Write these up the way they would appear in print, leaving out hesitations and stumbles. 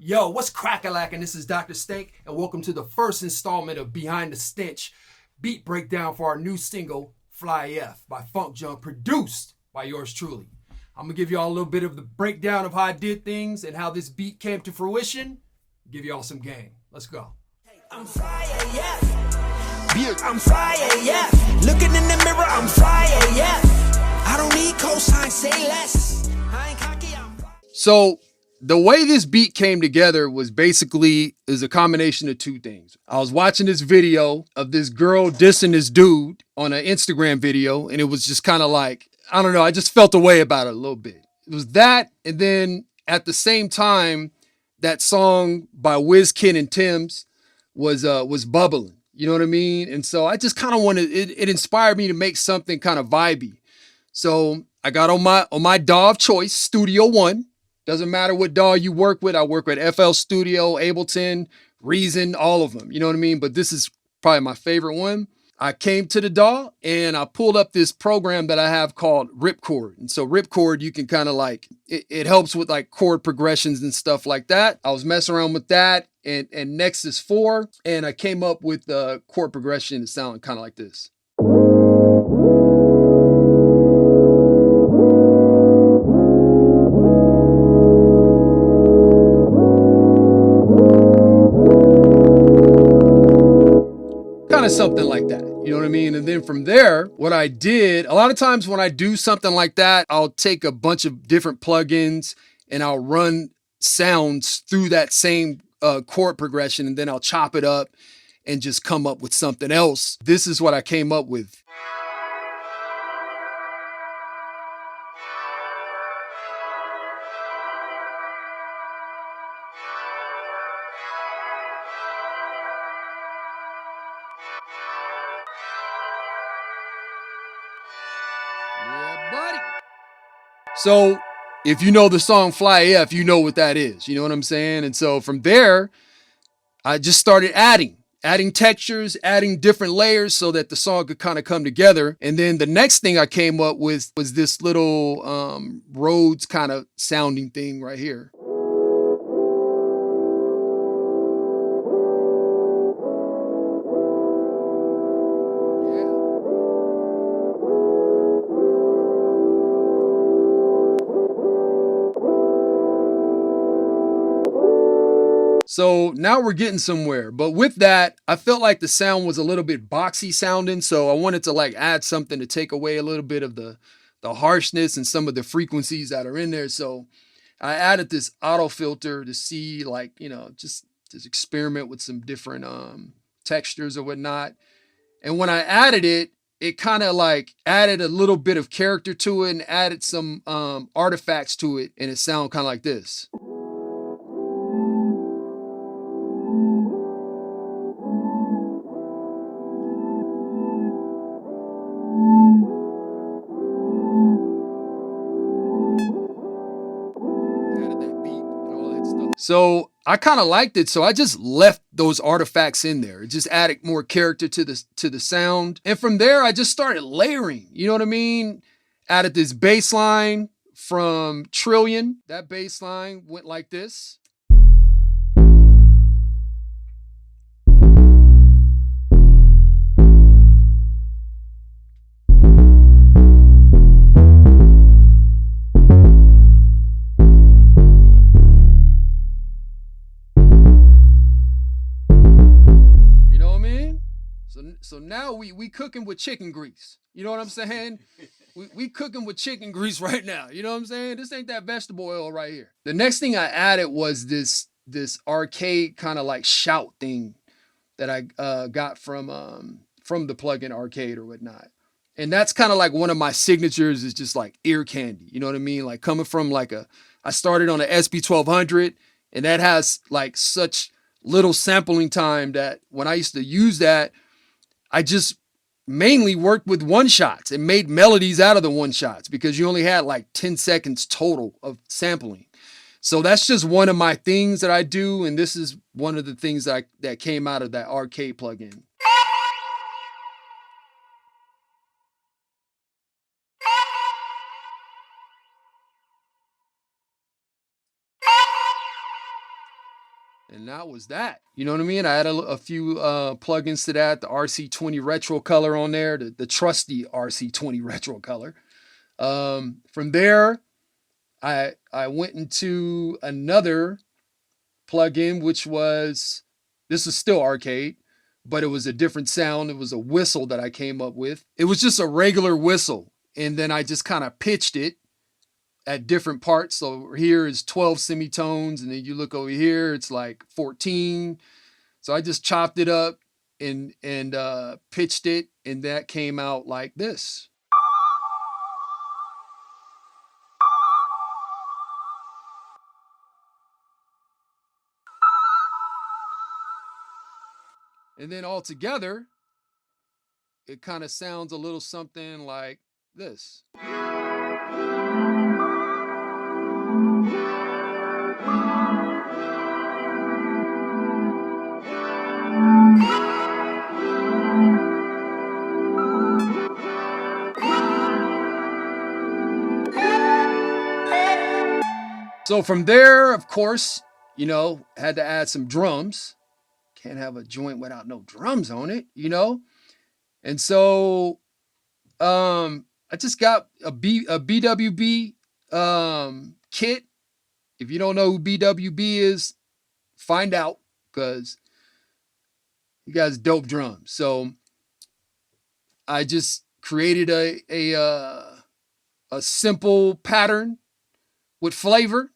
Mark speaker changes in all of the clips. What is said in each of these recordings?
Speaker 1: Yo, what's crack-a-lackin'? This is Dr. Stank, and welcome to the first installment of Behind the Stench, beat breakdown for our new single, Fly F, by Func Junc, produced by yours truly. I'm gonna give y'all a little bit of the breakdown of how I did things and how this beat came to fruition. Give y'all some game. Let's go.
Speaker 2: I'm fly AF. I'm fly AF. Looking in the mirror, I'm fly AF. I don't need cosign, say less. I ain't cocky, I'm fly.
Speaker 1: So the way this beat came together was basically is a combination of two things. I was watching this video of this girl dissing this dude on an Instagram video, and it was just kind of like, I don't know, I just felt a way about it a little bit. It was that, and then at the same time, that song by Kid and Tim's was bubbling. You know what I mean? And so I just kind of wanted it inspired me to make something kind of vibey. So I got on my DAW of choice, Studio One. Doesn't matter what DAW you work with. I work with FL Studio, Ableton, Reason, all of them. You know what I mean? But this is probably my favorite one. I came to the DAW and I pulled up this program that I have called Ripcord. And so Ripcord, you can kind of like, it helps with like chord progressions and stuff like that. I was messing around with that and Nexus 4. And I came up with the chord progression that sounded kind of like this. Kind of something like that, you know what I mean? And then from there, what I did, a lot of times when I do something like that, I'll take a bunch of different plugins and I'll run sounds through that same chord progression, and then I'll chop it up and just come up with something else. This is what I came up with. Yeah, buddy. So if you know the song Fly F, you know what that is. You know what I'm saying? And so from there, I just started adding textures, adding different layers so that the song could kind of come together. And then the next thing I came up with was this little Rhodes kind of sounding thing right here. So now we're getting somewhere. But with that, I felt like the sound was a little bit boxy sounding. So I wanted to like add something to take away a little bit of the harshness and some of the frequencies that are in there. So I added this auto filter to see like, you know, just experiment with some different textures or whatnot. And when I added it, it kind of like added a little bit of character to it and added some artifacts to it. And it sounded kind of like this. So I kind of liked it, so I just left those artifacts in there. It just added more character to the sound. And from there, I just started layering. You know what I mean? Added this bass line from Trillion. That bass line went like this. So now we cooking with chicken grease. You know what I'm saying? We cooking with chicken grease right now. You know what I'm saying? This ain't that vegetable oil right here. The next thing I added was this arcade kind of like shout thing that I got from the plugin Arcade or whatnot. And that's kind of like one of my signatures is just like ear candy. You know what I mean? Like coming from like I started on a SB1200, and that has like such little sampling time that when I used to use that, I just mainly worked with one shots and made melodies out of the one shots because you only had like 10 seconds total of sampling. So that's just one of my things that I do. And this is one of the things that came out of that Arcade plugin. And that was that. You know what I mean? I added a few plugins to that. The RC20 retro color on there, the trusty RC20 retro color. From there, I went into another plugin, which was, this is still arcade, but it was a different sound. It was a whistle that I came up with. It was just a regular whistle. And then I just kind of pitched it at different parts. So here is 12 semitones. And then you look over here, it's like 14. So I just chopped it up and pitched it. And that came out like this. And then all together, it kind of sounds a little something like this. So from there, of course, you know, had to add some drums. Can't have a joint without no drums on it, you know? And so I just got a BWB kit. If you don't know who BWB is, find out, because he got dope drums. So I just created a simple pattern with flavor,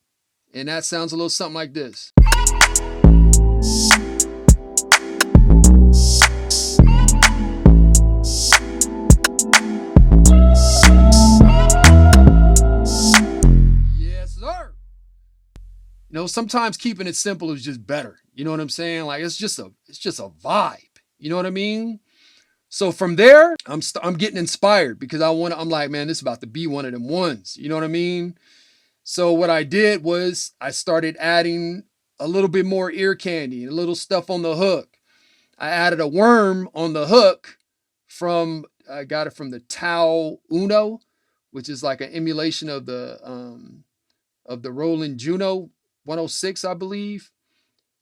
Speaker 1: and that sounds a little something like this. You know, sometimes keeping it simple is just better. You know what I'm saying? Like it's just a vibe. You know what I mean? So from there, I'm getting inspired because I'm like, man, this is about to be one of them ones. You know what I mean? So what I did was I started adding a little bit more ear candy and a little stuff on the hook. I added a worm on the hook I got it from the Tau Uno, which is like an emulation of the Roland Juno 106, I believe.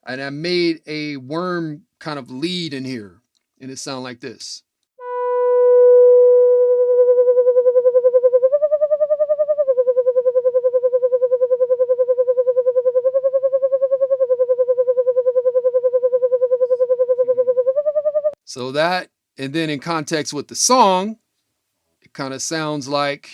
Speaker 1: And I made a worm kind of lead in here. And it sounds like this. So that, and then in context with the song, it kind of sounds like.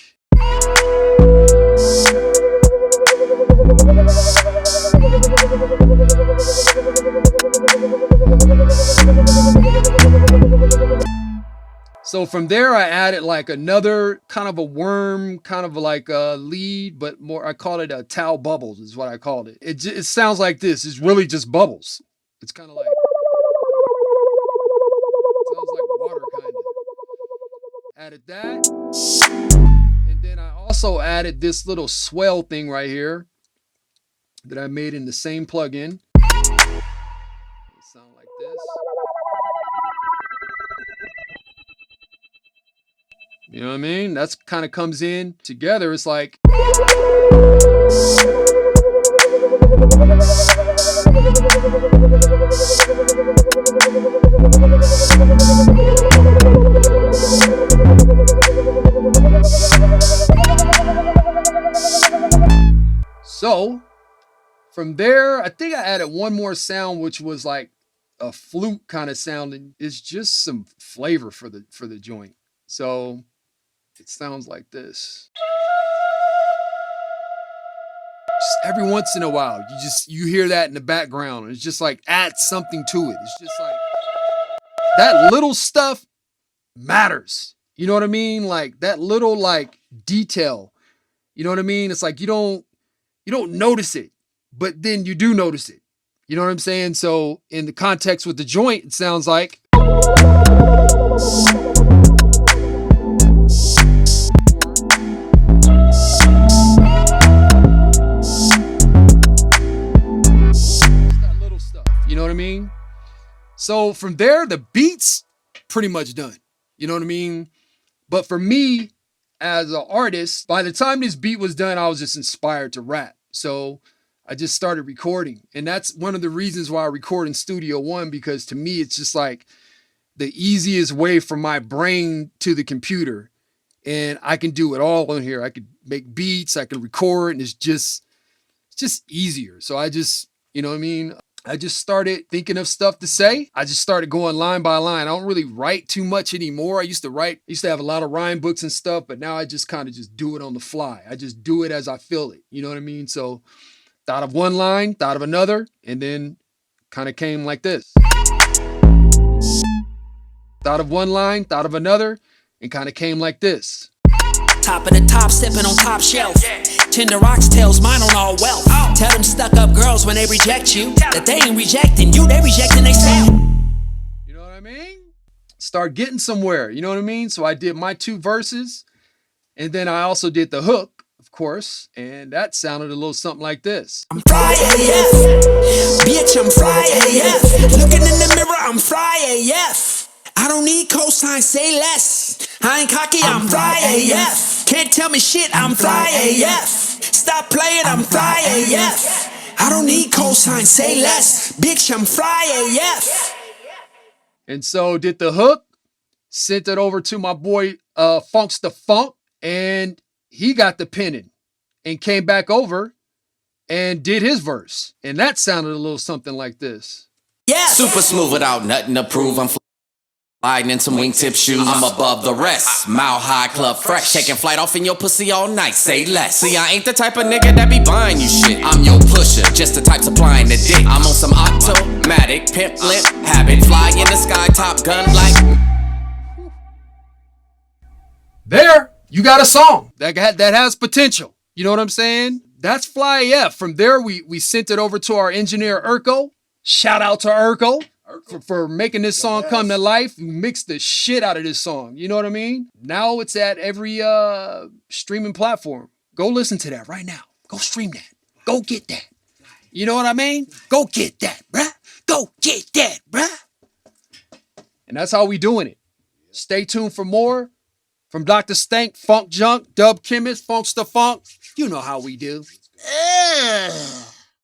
Speaker 1: So from there, I added like another kind of a worm, kind of like a lead, but more, I call it a Tau bubbles is what I called it. It sounds like this. It's really just bubbles. It's kind of like, sounds like water kind of. Added that. And then I also added this little swell thing right here that I made in the same plugin. It sounds like this. You know what I mean? That's kind of comes in together. It's like. So from there, I think I added one more sound, which was like a flute kind of sound. And it's just some flavor for the joint. So it sounds like this. Just every once in a while, you hear that in the background. And it's just like add something to it. It's just like that little stuff matters. You know what I mean? Like that little like detail. You know what I mean? It's like you don't notice it, but then you do notice it. You know what I'm saying? So in the context with the joint, it sounds like. That little stuff. You know what I mean? So from there, the beat's pretty much done. You know what I mean? But for me, as an artist, by the time this beat was done, I was just inspired to rap. So I just started recording. And that's one of the reasons why I record in Studio One, because to me, it's just like the easiest way from my brain to the computer. And I can do it all in here. I could make beats, I can record, and it's just easier. So I just, you know what I mean? I just started thinking of stuff to say. I just started going line by line. I don't really write too much anymore. I used to have a lot of rhyme books and stuff, but now I just kind of just do it on the fly. I just do it as I feel it. You know what I mean? So thought of one line, thought of another, and then kind of came like this. Thought of one line, thought of another, and kind of came like this.
Speaker 2: Top of the top, sipping on top shelf. Tender oxtails, mine on all wealth. Tell them stuck up girls when they reject you that they ain't rejecting you, they rejecting themselves.
Speaker 1: You know what I mean? Start getting somewhere, you know what I mean? So I did my 2 verses, and then I also did the hook, of course, and that sounded a little something like this.
Speaker 2: I'm fly AF, bitch, I'm fly AF. Looking in the mirror, I'm fly AF. I don't need cosign, say less. I ain't cocky, I'm fly AF. Can't tell me shit, I'm fly AF. Stop playing, I'm fly AF. I don't need cosign, say less. Bitch, I'm fly AF.
Speaker 1: And so did the hook, sent it over to my boy Func Junc, and he got the penning and came back over and did his verse. And that sounded a little something like this.
Speaker 2: Yeah.
Speaker 3: Super smooth without nothing to prove. I'm sliding in some wingtip shoes. I'm above the rest. Mile high, club fresh. Taking flight off in your pussy all night. Say less. See, I ain't the type of nigga that be buying you shit. I'm your pusher, just the type supplying the dick. I'm on some automatic, pimp limp habit. Fly in the sky, top gun like.
Speaker 1: There, you got a song that has potential. You know what I'm saying? That's Fly AF. From there, we sent it over to our engineer, Urko. Shout out to Urko for making this song come to life. We mixed the shit out of this song. You know what I mean? Now it's at every streaming platform. Go listen to that right now. Go stream that. Go get that. You know what I mean? Go get that, bruh. Go get that, bruh. And that's how we doing it. Stay tuned for more. From Dr. Stank, Func Junc, Dub Chemist, Funkster Funk. You know how we do.